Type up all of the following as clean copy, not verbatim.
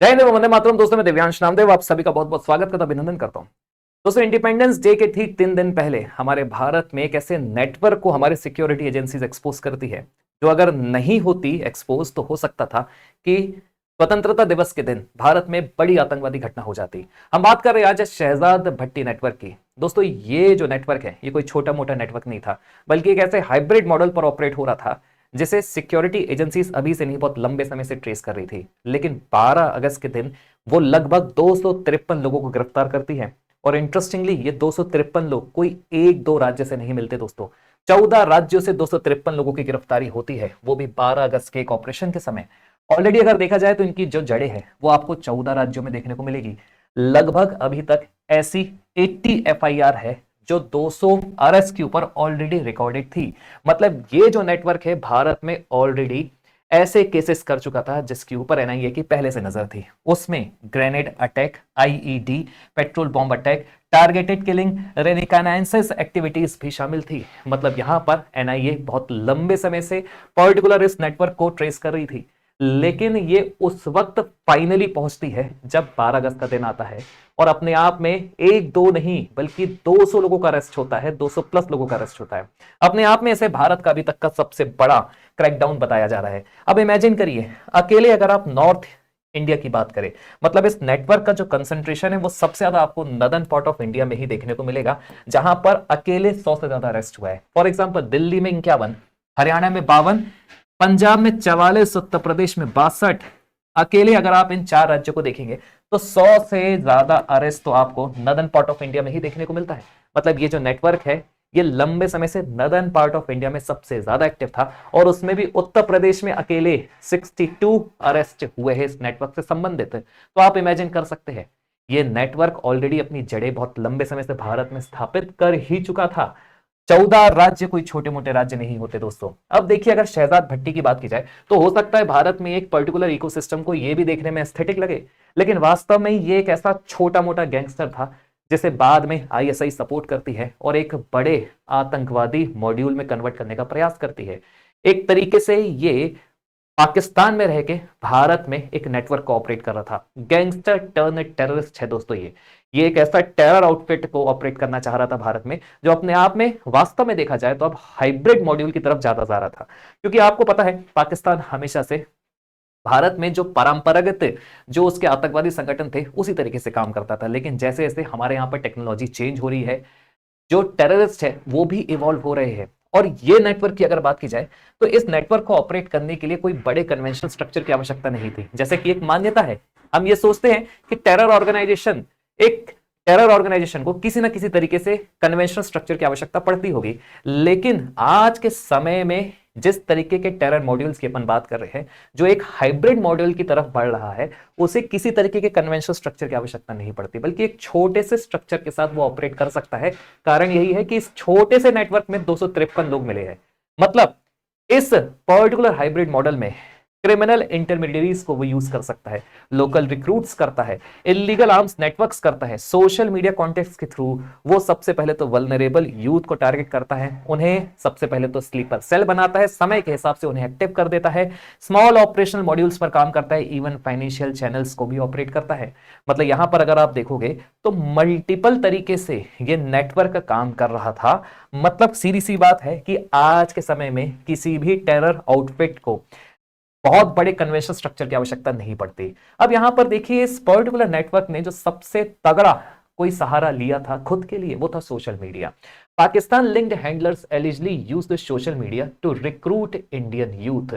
जय हिंद, वंदे मातरम। दोस्तों मैं दिव्यांश नामदेव आप सभी का बहुत बहुत स्वागत करता अभिनंदन करता हूं। दोस्तों इंडिपेंडेंस डे के ठीक 3 दिन पहले हमारे भारत में एक ऐसे नेटवर्क को हमारी सिक्योरिटी एजेंसीज एक्सपोज करती है जो अगर नहीं होती एक्सपोज तो हो सकता था कि स्वतंत्रता दिवस के दिन भारत में बड़ी आतंकवादी घटना हो जाती। हम बात कर रहे हैं आज शहजाद भट्टी नेटवर्क की। दोस्तों ये जो नेटवर्क है ये कोई छोटा मोटा नेटवर्क नहीं था, बल्कि एक ऐसे हाइब्रिड मॉडल पर ऑपरेट हो रहा था जिसे सिक्योरिटी एजेंसीज अभी से नहीं बहुत लंबे समय से ट्रेस कर रही थी। लेकिन 12 अगस्त के दिन वो लगभग 253 लोगों को गिरफ्तार करती है। और इंटरेस्टिंगली ये 253 लोग कोई एक दो राज्य से नहीं मिलते दोस्तों, 14 राज्यों से 253 लोगों की गिरफ्तारी होती है, वो भी 12 अगस्त के एक ऑपरेशन के समय। ऑलरेडी अगर देखा जाए तो इनकी जो जड़ें हैं वो आपको 14 राज्यों में देखने को मिलेगी। लगभग अभी तक ऐसी 80 एफआईआर है जो 200 अरेस्ट के ऊपर ऑलरेडी रिकॉर्डेड थी। मतलब ये जो नेटवर्क है भारत में ऑलरेडी ऐसे केसेस कर चुका था जिसके ऊपर एनआईए की पहले से नजर थी। उसमें grenade attack, IED, petrol bomb attack, targeted killing, reconnaissance activities भी शामिल थी। मतलब यहां पर एनआईए बहुत लंबे समय से पर्टिकुलर इस नेटवर्क को ट्रेस कर रही थी। लेकिन ये उस वक्त फाइनली पहुंचती है जब 12 अगस्त का दिन आता है और अपने आप में एक दो नहीं बल्कि 200 लोगों का अरेस्ट होता है, 200 प्लस लोगों का अरेस्ट होता है। अपने आप में इसे भारत का अभी तक का सबसे बड़ा क्रैकडाउन बताया जा रहा है। अब इमेजिन करिए, अकेले अगर आप नॉर्थ इंडिया की बात करें, मतलब इस नेटवर्क का जो कंसंट्रेशन है वो सबसे ज्यादा आपको नदर्न पार्ट ऑफ इंडिया में ही देखने को मिलेगा, जहां पर अकेले 100 से ज्यादा अरेस्ट हुआ है। फॉर एग्जाम्पल दिल्ली में 51, हरियाणा में 52, पंजाब में 44, उत्तर प्रदेश में 62। अकेले अगर आप इन 4 राज्यों को देखेंगे तो 100 से ज्यादा अरेस्ट तो आपको नदर्न पार्ट ऑफ इंडिया में ही देखने को मिलता है। मतलब ये जो नेटवर्क है ये लंबे समय से नदर्न पार्ट ऑफ इंडिया में सबसे ज्यादा एक्टिव था और उसमें भी उत्तर प्रदेश में अकेले 62 अरेस्ट हुए हैं इस नेटवर्क से संबंधित। तो आप इमेजिन कर सकते हैं ये नेटवर्क ऑलरेडी अपनी जड़ें बहुत लंबे समय से भारत में स्थापित कर ही चुका था। 14 राज्य कोई छोटे मोटे राज्य नहीं होते दोस्तों। अब देखिए, अगर शहजाद भट्टी की बात की जाए तो हो सकता है भारत में एक पर्टिकुलर इकोसिस्टम को ये भी देखने में एस्थेटिक लगे, लेकिन वास्तव में ये एक ऐसा छोटा मोटा गैंगस्टर था जिसे बाद में आईएसआई सपोर्ट करती है और एक बड़े आतंकवादी मॉड्यूल में कन्वर्ट करने का प्रयास करती है। एक तरीके से ये पाकिस्तान में रह के भारत में एक नेटवर्क को ऑपरेट कर रहा था। गैंगस्टर टर्न टेररिस्ट है दोस्तों। ये एक ऐसा टेरर आउटफिट को ऑपरेट करना चाह रहा था भारत में, जो अपने आप में वास्तव में देखा जाए तो अब हाइब्रिड मॉड्यूल की तरफ ज्यादा जा रहा था। क्योंकि आपको पता है पाकिस्तान हमेशा से भारत में जो परंपरागत जो उसके आतंकवादी संगठन थे उसी तरीके से काम करता था। लेकिन जैसे जैसे हमारे यहाँ पर टेक्नोलॉजी चेंज हो रही है, जो टेररिस्ट है वो भी इवॉल्व हो रहे हैं। और ये नेटवर्क की अगर बात की जाए तो इस नेटवर्क को ऑपरेट करने के लिए कोई बड़े कन्वेंशनल स्ट्रक्चर की आवश्यकता नहीं थी। जैसे कि एक मान्यता है, हम ये सोचते हैं कि टेरर ऑर्गेनाइजेशन को किसी ना किसी तरीके से कन्वेंशनल स्ट्रक्चर की आवश्यकता पड़ती होगी। लेकिन आज के समय में जिस तरीके के टेरर मॉड्यूल्स की अपन बात कर रहे हैं, जो एक हाइब्रिड मॉड्यूल की तरफ बढ़ रहा है, उसे किसी तरीके के कन्वेंशनल स्ट्रक्चर की आवश्यकता नहीं पड़ती, बल्कि एक छोटे से स्ट्रक्चर के साथ वो ऑपरेट कर सकता है। कारण यही है कि इस छोटे से नेटवर्क में 253 लोग मिले हैं। मतलब इस पर्टिकुलर हाइब्रिड मॉडल में क्रिमिनल इंटरमीडियरीज को वो यूज कर सकता है, लोकल रिक्रूट्स करता है, इलीगल आर्म्स नेटवर्क्स करता है, सोशल मीडिया कॉन्टेक्ट्स के थ्रू वो सबसे पहले तो वल्नरेबल यूथ को टारगेट करता है, उन्हें सबसे पहले तो स्लीपर सेल बनाता है, समय के हिसाब से उन्हें एक्टिव कर देता है, स्मॉल ऑपरेशनल मॉड्यूल्स पर काम करता है, इवन फाइनेंशियल चैनल्स को भी ऑपरेट करता है। मतलब यहां पर अगर आप देखोगे तो मल्टीपल तरीके से ये नेटवर्क काम कर रहा था। मतलब सीधी सी बात है कि आज के समय में किसी भी टेरर आउटफिट को बहुत बड़े कन्वेंशनल स्ट्रक्चर की आवश्यकता नहीं पड़ती। अब यहां पर देखिए, इस पर्टिकुलर नेटवर्क ने जो सबसे तगड़ा कोई सहारा लिया था खुद के लिए, वो था social media. Pakistan linked handlers allegedly use the social media to recruit Indian youth.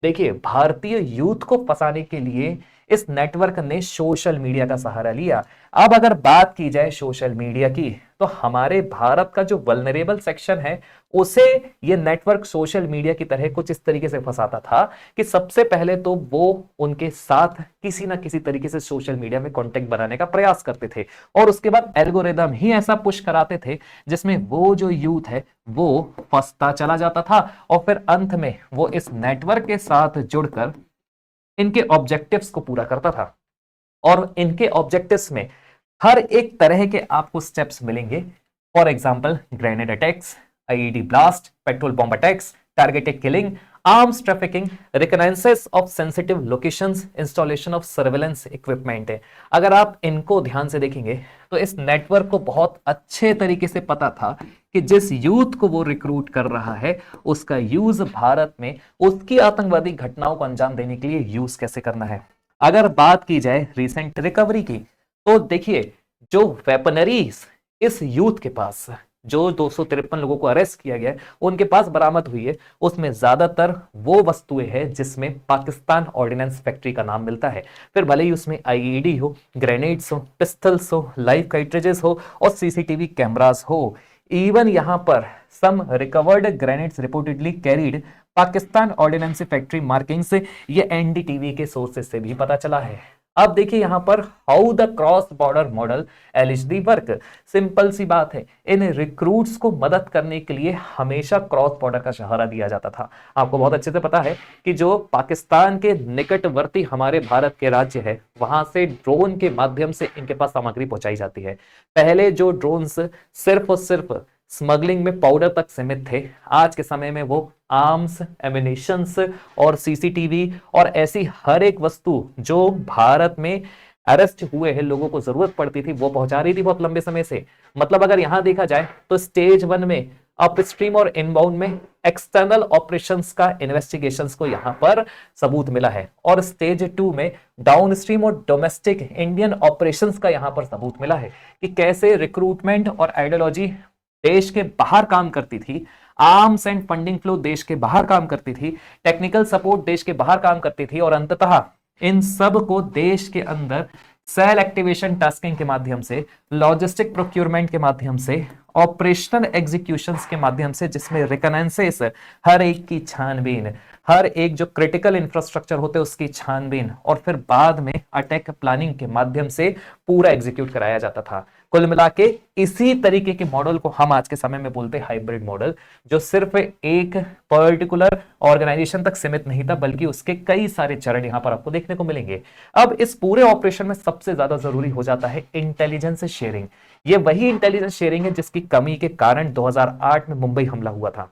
देखिए, भारतीय यूथ को फंसाने के लिए इस नेटवर्क ने सोशल मीडिया का सहारा लिया। अब अगर बात की जाए सोशल मीडिया की, तो हमारे भारत का जो वल्नरेबल सेक्शन है उसे ये नेटवर्क सोशल मीडिया की तरह कुछ इस तरीके से फंसाता था कि सबसे पहले तो वो उनके साथ किसी ना किसी तरीके से सोशल मीडिया में कांटेक्ट बनाने का प्रयास करते थे और उसके बाद एल्गोरिदम ही ऐसा पुश कराते थे जिसमें वो जो यूथ है वो फंसता चला जाता था और फिर अंत में वो इस नेटवर्क के साथ जुड़कर इनके ऑब्जेक्टिव्स को पूरा करता था। और इनके ऑब्जेक्टिव्स में हर एक तरह के आपको स्टेप्स मिलेंगे। For example grenade attacks, IED blast, petrol bomb attacks, targeted killing, arms trafficking, reconnaissance of sensitive locations, installation of surveillance equipment है। अगर आप इनको ध्यान से देखेंगे तो इस नेटवर्क को बहुत अच्छे तरीके से पता था कि जिस यूथ को वो रिक्रूट कर रहा है उसका यूज भारत में उसकी आतंकवादी घटनाओं को अंजाम देने के लिए यूज कैसे करना है। अगर बात की जाए रिसेंट रिकवरी की तो देखिए जो वेपनरीज इस यूथ के पास, जो 253 लोगों को अरेस्ट किया गया है उनके पास बरामद हुई है, उसमें ज्यादातर वो वस्तुएं हैं जिसमें पाकिस्तान ऑर्डिनेंस फैक्ट्री का नाम मिलता है। फिर भले ही उसमें आईईडी हो, ग्रेनेड्स हो, पिस्टल्स हो, लाइव कार्ट्रिजेस हो और सीसीटीवी कैमरास हो। इवन यहां पर some recovered grenades reportedly carried Pakistan ordnance factory markings, ये एनडीटीवी के सोर्सेस से भी पता चला है। अब देखिए यहां पर how the cross border model LHD work. Simple सी बात है, इन रिक्रूट्स को मदद करने के लिए हमेशा क्रॉस बॉर्डर का सहारा दिया जाता था। आपको बहुत अच्छे से पता है कि जो पाकिस्तान के निकटवर्ती हमारे भारत के राज्य है वहां से ड्रोन के माध्यम से इनके पास सामग्री पहुंचाई जाती है। पहले जो ड्रोन्स सिर्फ और सिर्फ स्मगलिंग में पाउडर तक सीमित थे, आज के समय में वो आर्म्स, एमिनेशंस और सीसीटीवी और ऐसी हर एक वस्तु जो भारत में अरेस्ट हुए हैं लोगों को जरूरत पड़ती थी वो पहुंचा रही थी बहुत लंबे समय से। मतलब अगर यहां देखा जाए तो स्टेज 1 में अपस्ट्रीम और इनबाउंड में एक्सटर्नल ऑपरेशंस का इन्वेस्टिगेशंस को यहां पर सबूत मिला है, और स्टेज 2 में डाउनस्ट्रीम और डोमेस्टिक इंडियन ऑपरेशंस का यहां पर सबूत मिला है कि कैसे रिक्रूटमेंट और आइडियोलॉजी देश के बाहर काम करती थी, आर्म्स एंड फंडिंग फ्लो देश के बाहर काम करती थी, टेक्निकल सपोर्ट देश के बाहर काम करती थी, और अंततः इन सब को देश के अंदर सेल एक्टिवेशन टास्किंग के माध्यम से, लॉजिस्टिक प्रोक्योरमेंट के माध्यम से, ऑपरेशनल एग्जीक्यूशंस के माध्यम से, जिसमें रिकनेंसेस, हर एक की छानबीन, हर एक जो क्रिटिकल इंफ्रास्ट्रक्चर होते उसकी छानबीन, और फिर बाद में अटैक प्लानिंग के माध्यम से पूरा एग्जीक्यूट कराया जाता था। कुल मिला के इसी तरीके के मॉडल को हम आज के समय में बोलते हैं हाइब्रिड मॉडल, जो सिर्फ एक पर्टिकुलर ऑर्गेनाइजेशन तक सीमित नहीं था बल्कि उसके कई सारे चरण यहां पर आपको देखने को मिलेंगे। अब इस पूरे ऑपरेशन में सबसे ज्यादा जरूरी हो जाता है इंटेलिजेंस शेयरिंग। ये वही इंटेलिजेंस शेयरिंग है जिसकी कमी के कारण 2008 में मुंबई हमला हुआ था।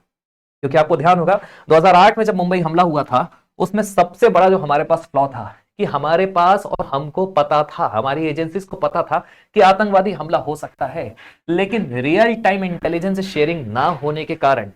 क्योंकि आपको ध्यान होगा 2008 में जब मुंबई हमला हुआ था उसमें सबसे बड़ा जो हमारे पास फ्लॉ था कि हमारे पास और हमको पता था, हमारी एजेंसीज को पता था कि आतंकवादी हमला हो सकता है, लेकिन रियल टाइम इंटेलिजेंस शेयरिंग ना होने के कारण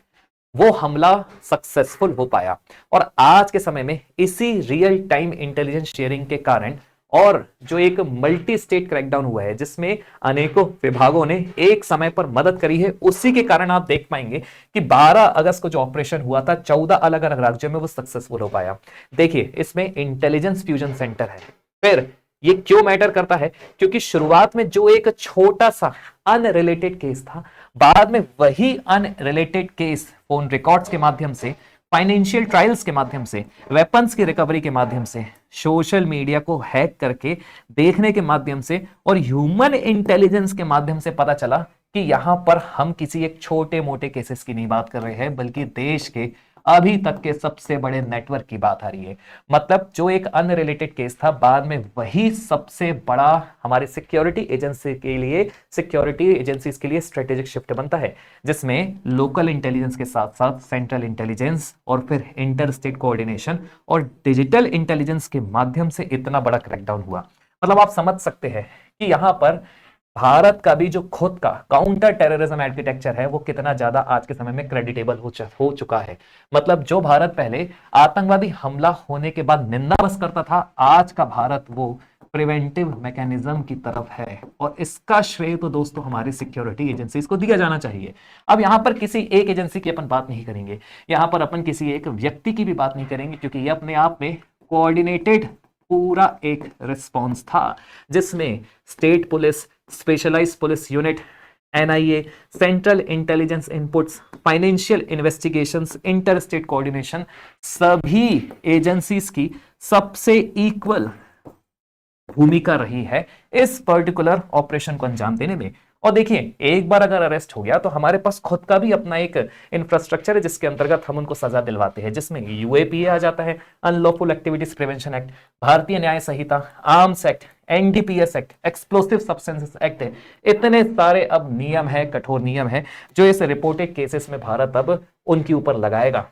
वो हमला सक्सेसफुल हो पाया। और आज के समय में इसी रियल टाइम इंटेलिजेंस शेयरिंग के कारण और जो एक मल्टी स्टेट क्रैकडाउन हुआ है जिसमें अनेकों विभागों ने एक समय पर मदद करी है, उसी के कारण आप देख पाएंगे कि 12 अगस्त को जो ऑपरेशन हुआ था 14 अलग अलग राज्यों में वो सक्सेसफुल हो पाया। देखिए इसमें इंटेलिजेंस फ्यूजन सेंटर है। फिर ये क्यों मैटर करता है? क्योंकि शुरुआत में जो एक छोटा सा अनरिलेटेड केस था, बाद में वही अनरिलेटेड केस फोन रिकॉर्ड्स के माध्यम से, फाइनेंशियल ट्रायल्स के माध्यम से, वेपन्स की रिकवरी के माध्यम से, सोशल मीडिया को हैक करके देखने के माध्यम से और ह्यूमन इंटेलिजेंस के माध्यम से पता चला कि यहां पर हम किसी एक छोटे मोटे केसेस की नहीं बात कर रहे हैं बल्कि देश के अभी तक के सबसे बड़े नेटवर्क की बात आ रही है। मतलब जो एक अनरिलेटेड केस था बाद में वही सबसे बड़ा हमारे सिक्योरिटी एजेंसी के लिए, सिक्योरिटी एजेंसीज के लिए स्ट्रेटेजिक शिफ्ट बनता है, जिसमें लोकल इंटेलिजेंस के साथ साथ सेंट्रल इंटेलिजेंस और फिर इंटर स्टेट कोऑर्डिनेशन और डिजिटल इंटेलिजेंस के माध्यम से इतना बड़ा क्रैकडाउन हुआ। मतलब आप समझ सकते हैं कि यहां पर भारत का भी जो खुद का काउंटर टेररिज्म आर्किटेक्चर है वो कितना ज्यादा आज के समय में क्रेडिटेबल हो चुका है। मतलब जो भारत पहले आतंकवादी हमला होने के बाद निंदा बस करता था, आज का भारत वो प्रिवेंटिव मैकेनिज्म की तरफ है, और इसका श्रेय तो दोस्तों हमारी सिक्योरिटी एजेंसीज को दिया जाना चाहिए। अब यहां पर किसी एक एजेंसी की अपन बात नहीं करेंगे, यहां पर अपन किसी एक व्यक्ति की भी बात नहीं करेंगे, क्योंकि ये अपने आप में कोऑर्डिनेटेड पूरा एक रिस्पॉन्स था जिसमें state police, specialized police unit, NIA, central intelligence inputs, financial investigations, inter state coordination, सभी एजेंसीज की सबसे इक्वल भूमिका रही है इस पर्टिकुलर ऑपरेशन को अंजाम देने में। और देखिए एक बार अगर अरेस्ट हो गया तो हमारे पास खुद का भी अपना एक इंफ्रास्ट्रक्चर है जिसके अंतर्गत हम उनको सजा दिलवाते हैं, जिसमें यूएपीए आ जाता है, unlawful activities prevention act, Bharatiya Nyaya Sanhita, arms act, NDPS act, explosive substances act है। इतने सारे अब नियम है, कठोर नियम है जो इस रिपोर्टेड केसेस में भारत अब उनके ऊपर लगाएगा।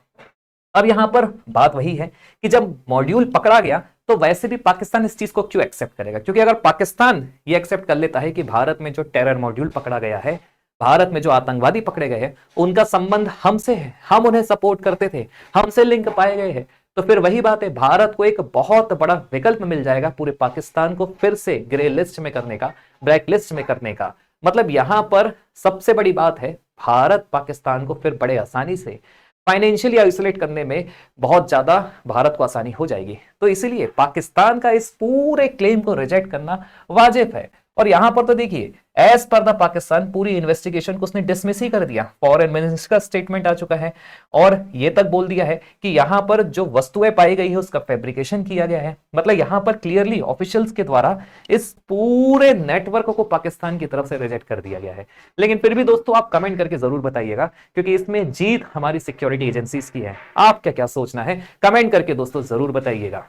अब यहां पर बात वही है कि जब मॉड्यूल पकड़ा गया तो वैसे भी पाकिस्तान इस चीज को क्यों एक्सेप्ट करेगा, क्योंकि अगर पाकिस्तान ये एक्सेप्ट कर लेता है कि भारत में जो टेरर मॉड्यूल पकड़ा गया है, भारत में जो आतंकवादी पकड़े गए हैं, उनका संबंध हमसे है, हम उन्हें सपोर्ट करते थे, हमसे लिंक पाए गए हैं, तो फिर वही बात है, भारत को एक बहुत बड़ा विकल्प मिल जाएगा पूरे पाकिस्तान को फिर से ग्रे लिस्ट में करने का, ब्लैक लिस्ट में करने का। मतलब यहां पर सबसे बड़ी बात है, भारत पाकिस्तान को फिर बड़े आसानी से फाइनेंशियली आइसोलेट करने में बहुत ज्यादा भारत को आसानी हो जाएगी। तो इसीलिए पाकिस्तान का इस पूरे क्लेम को रिजेक्ट करना वाजिब है। और यहां पर तो देखिए, एज पर द पाकिस्तान पूरी इन्वेस्टिगेशन को उसने डिसमिस ही कर दिया। फॉरेन मिनिस्टर का स्टेटमेंट आ चुका है और यह तक बोल दिया है कि यहां पर जो वस्तुएं पाई गई है उसका फैब्रिकेशन किया गया है। मतलब यहां पर क्लियरली ऑफिशियल्स के द्वारा इस पूरे नेटवर्क को पाकिस्तान की तरफ से रिजेक्ट कर दिया गया है। लेकिन फिर भी दोस्तों आप कमेंट करके जरूर बताइएगा, क्योंकि इसमें जीत हमारी सिक्योरिटी एजेंसीज की है। आपका क्या सोचना है, कमेंट करके दोस्तों जरूर बताइएगा।